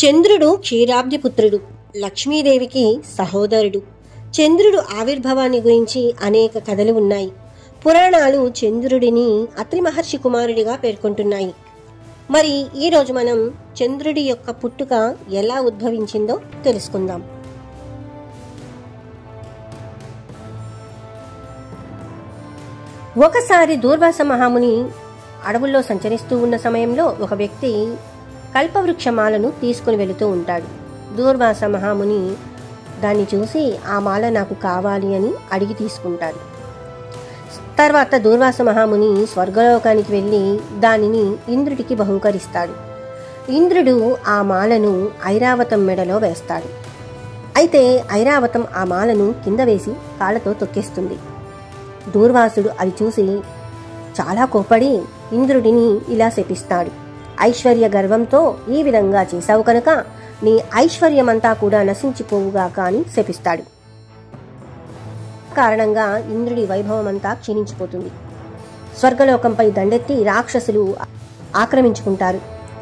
చంద్రుడు క్షీరాబ్ది పుత్రుడు, లక్ష్మీదేవికి సహోదరుడు. చంద్రుడు ఆవిర్భావాన్ని గురించి అనేక కథలు ఉన్నాయి. పురాణాలు చంద్రుడిని అత్రి మహర్షి కుమారుడిగా పేర్కొంటున్నాయి. మరి ఈరోజు మనం చంద్రుడి యొక్క పుట్టుక ఎలా ఉద్భవించిందో తెలుసుకుందాం. ఒకసారి దూర్వాస మహాముని అడవుల్లో సంచరిస్తూ ఉన్న సమయంలో ఒక వ్యక్తి కల్పవృక్షమాలను తీసుకుని వెళుతూ ఉంటాడు. దూర్వాస మహాముని దాన్ని చూసి ఆ మాల నాకు కావాలి అని అడిగి తీసుకుంటాడు. తర్వాత దూర్వాస మహాముని స్వర్గలోకానికి వెళ్ళి దానిని ఇంద్రుడికి బహుకరిస్తాడు. ఇంద్రుడు ఆ మాలను ఐరావతం మెడలో వేస్తాడు. అయితే ఐరావతం ఆ మాలను కింద వేసి కాళ్ళతో తొక్కేస్తుంది. దూర్వాసుడు అది చూసి చాలా కోపడి ఇంద్రుడిని ఇలా శపిస్తాడు. ఐశ్వర్య గర్వంతో ఈ విధంగా చేశావు కనుక నీ ఐశ్వర్యమంతా కూడా నశించిపోవుగాక అని శపిస్తాడు. కారణంగా ఇంద్రుడి వైభవమంతా క్షీణించిపోతుంది. స్వర్గలోకంపై దండెత్తి రాక్షసులు ఆక్రమించుకుంటారు.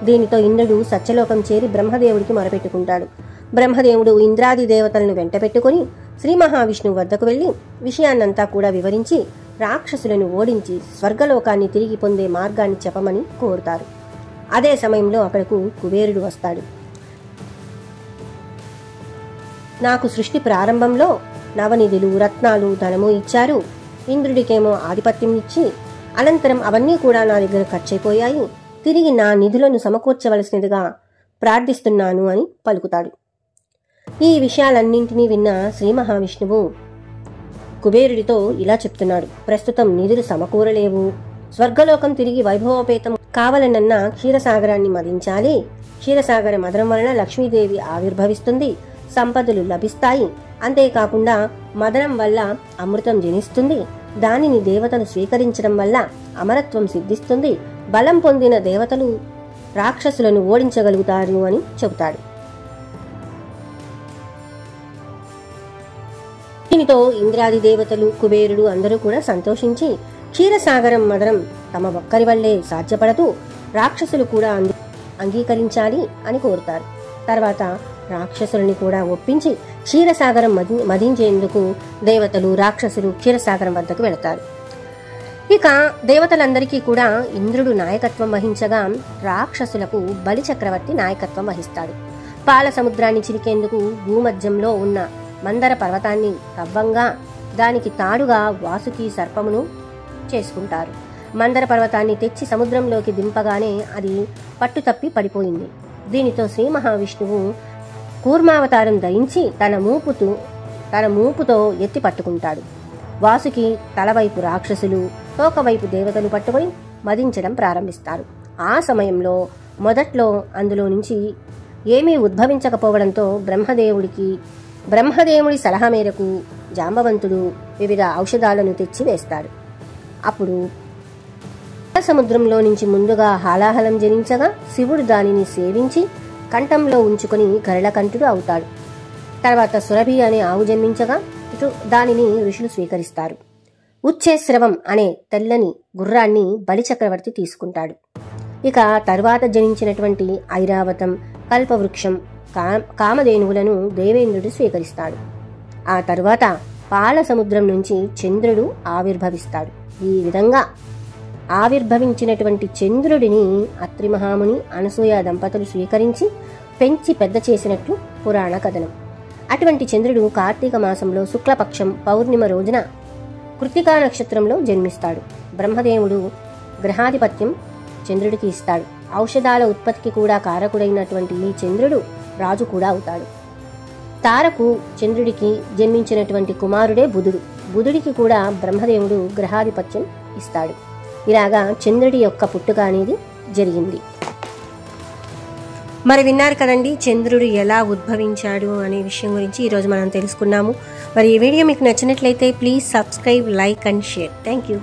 దీనితో ఇంద్రుడు సత్యలోకం చేరి బ్రహ్మదేవుడికి మొరపెట్టుకుంటాడు. బ్రహ్మదేవుడు ఇంద్రాది దేవతలను వెంట పెట్టుకుని శ్రీ మహావిష్ణువు వద్దకు వెళ్లి విషయాన్నంతా కూడా వివరించి రాక్షసులను ఓడించి స్వర్గలోకాన్ని తిరిగి పొందే మార్గాన్ని చెప్పమని కోరుతారు. అదే సమయంలో అక్కడకు కుబేరుడు వస్తాడు. నాకు సృష్టి ప్రారంభంలో నవనిధులు, రత్నాలు, ధనము ఇచ్చారు. ఇంద్రుడికేమో ఆధిపత్యం ఇచ్చి అనంతరం అవన్నీ కూడా నా దగ్గర ఖర్చయిపోయాయి. తిరిగి నా నిధులను సమకూర్చవలసినదిగా ప్రార్థిస్తున్నాను అని పలుకుతాడు. ఈ విషయాలన్నింటినీ విన్న శ్రీ మహావిష్ణువు కుబేరుడితో ఇలా చెప్తున్నాడు. ప్రస్తుతం నిధులు సమకూరలేవు. స్వర్గలోకం తిరిగి వైభవోపేతం కావాలనన్నా క్షీరసాగరాన్ని మదించాలి. క్షీరసాగర మదనం వలన లక్ష్మీదేవి ఆవిర్భవిస్తుంది, సంపదలు లభిస్తాయి. అంతేకాకుండా మదనం వల్ల అమృతం జనిస్తుంది. దానిని దేవతలు స్వీకరించడం వల్ల అమరత్వం సిద్ధిస్తుంది. బలం పొందిన దేవతలు రాక్షసులను ఓడించగలుగుతారు అని చెబుతాడు. దీనితో ఇంద్రాది దేవతలు, కుబేరుడు అందరూ కూడా సంతోషించి క్షీరసాగరం మదనం తమ ఒక్కరి వల్లే సాధ్యపడదు, రాక్షసులు కూడా అంగీకరించాలి అని కోరుతారు. తర్వాత రాక్షసులని కూడా ఒప్పించి క్షీరసాగరం మదించేందుకు దేవతలు, రాక్షసులు క్షీరసాగరం వద్దకు వెళతారు. ఇక దేవతలందరికీ కూడా ఇంద్రుడు నాయకత్వం వహించగా రాక్షసులకు బలి చక్రవర్తి నాయకత్వం వహిస్తాడు. పాల సముద్రాన్ని చిరికేందుకు భూమధ్యంలో ఉన్న మందర పర్వతాన్ని తవ్వంగా దానికి తాడుగా వాసుకి సర్పమును చేసుకుంటారు. మందర పర్వతాన్ని తెచ్చి సముద్రంలోకి దింపగానే అది పట్టుతప్పి పడిపోయింది. దీనితో శ్రీ మహావిష్ణువు కూర్మావతారం ధరించి తన మూపుతో ఎత్తి పట్టుకుంటాడు. వాసుకి తలవైపు రాక్షసులు, తోకవైపు దేవతలు పట్టుకొని మదించడం ప్రారంభిస్తారు. ఆ సమయంలో మొదట్లో అందులో నుంచి ఏమీ ఉద్భవించకపోవడంతో బ్రహ్మదేవుడి సలహా మేరకు జాంబవంతుడు వివిధ ఔషధాలను తెచ్చి వేస్తాడు. అప్పుడు సముద్రంలో నుంచి ముందుగా హాలాహలం జనించగా శివుడు దానిని సేవించి కంఠంలో ఉంచుకొని గరళకంఠుడు అవుతాడు. తర్వాత సురభి అనే ఆవు జన్మించగా దానిని ఋషులు స్వీకరిస్తారు. ఉచ్చేశ్రవం అనే తెల్లని గుర్రాన్ని బలిచక్రవర్తి తీసుకుంటాడు. ఇక తరువాత జనించినటువంటి ఐరావతం, కల్పవృక్షం, కామధేనువులను దేవేంద్రుడు స్వీకరిస్తాడు. ఆ తరువాత పాల సముద్రం నుంచి చంద్రుడు ఆవిర్భవిస్తాడు. ఈ విధంగా ఆవిర్భవించినటువంటి చంద్రుడిని అత్రి మహాముని, అనసూయ దంపతులు స్వీకరించి పెంచి పెద్ద చేసినట్లు పురాణ కథనం. అటువంటి చంద్రుడు కార్తీక మాసంలో శుక్లపక్షం పౌర్ణిమ రోజున కృత్తికా నక్షత్రంలో జన్మిస్తాడు. బ్రహ్మదేవుడు గ్రహాధిపత్యం చంద్రుడికి ఇస్తాడు. ఔషధాల ఉత్పత్తికి కూడా కారకుడైనటువంటి ఈ చంద్రుడు రాజు కూడా అవుతాడు. తారకు చంద్రుడికి జన్మించినటువంటి కుమారుడే బుధుడు. బుధుడికి కూడా బ్రహ్మదేవుడు గ్రహాధిపత్యం ఇస్తాడు. ఇలాగా చంద్రుడి యొక్క పుట్టుక అనేది జరిగింది. మరి విన్నారు కదండి, చంద్రుడు ఎలా ఉద్భవించాడు అనే విషయం గురించి ఈరోజు మనం తెలుసుకున్నాము. మరి ఈ వీడియో మీకు నచ్చినట్లయితే please subscribe, like and share. Thank you.